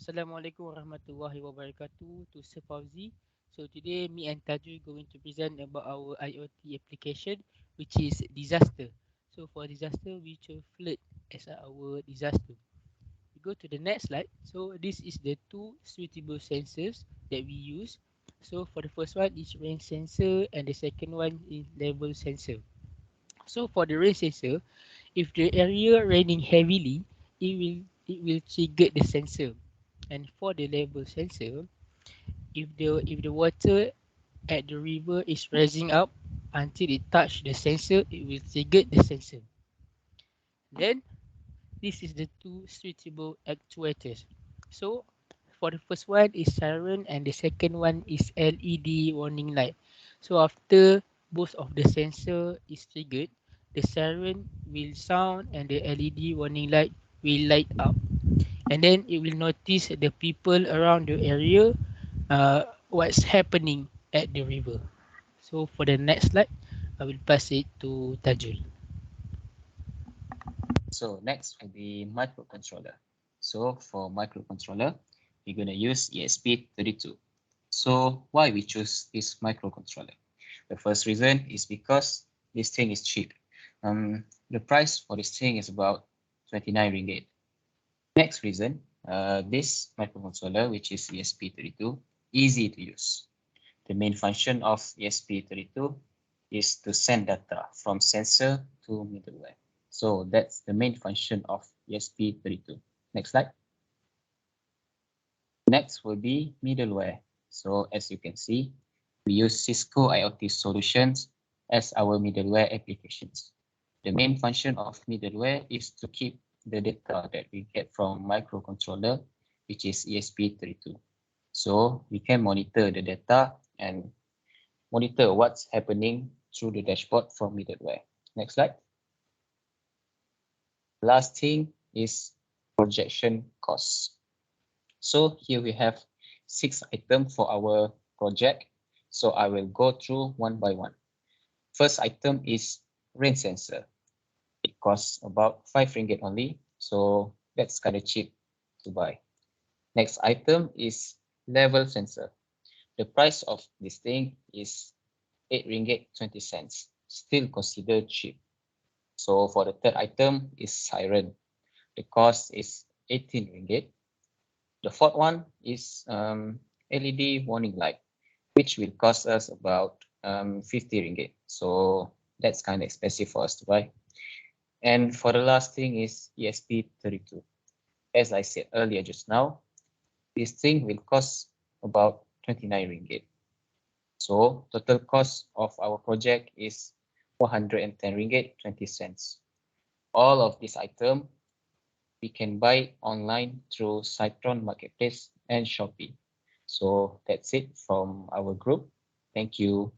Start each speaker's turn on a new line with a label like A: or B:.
A: Assalamualaikum warahmatullahi wabarakatuh to Sir Fauzi. So today me and Tajul going to present about our IoT application which is disaster. So for disaster we chose flood as our disaster. We go to the next slide. So this is the two suitable sensors that we use. So for the first one is rain sensor and the second one is level sensor. So for the rain sensor, if the area raining heavily, it will trigger the sensor. And for the level sensor, if the water at the river is rising up until it touch the sensor, it will trigger the sensor. Then this is the two suitable actuators. So for the first one is siren and the second one is LED warning light. So after both of the sensor is triggered, the siren will sound and the LED warning light will light up. And then it will notice the people around the area, what's happening at the river. So for the next slide, I will pass it to Tajul.
B: So next will be microcontroller. So for microcontroller, we're going to use ESP32. So why we choose this microcontroller? The first reason is because this thing is cheap. The price for this thing is about 29 ringgit. Next reason, this microcontroller, which is ESP32, easy to use. The main function of ESP32 is to send data from sensor to middleware. So that's the main function of ESP32. Next slide. Next will be middleware. So as you can see, we use Cisco IoT solutions as our middleware applications. The main function of middleware is to keep the data that we get from microcontroller, which is ESP32. So we can monitor the data and monitor what's happening through the dashboard from middleware. Next slide. Last thing is projection costs. So here we have 6 items for our project. So I will go through one by one. First item is rain sensor. It costs about 5 ringgit only. So that's kind of cheap to buy. Next item is level sensor. The price of this thing is 8 ringgit 20 cents. Still considered cheap. So for the third item is siren. The cost is 18 ringgit. The fourth one is LED warning light, which will cost us about 50 ringgit. So that's kind of expensive for us to buy. And for the last thing is ESP32. As I said earlier just now, this thing will cost about 29 ringgit. So total cost of our project is 410 ringgit 20 cents. All of this item we can buy online through Citron Marketplace and Shopee. So that's it from our group. Thank you.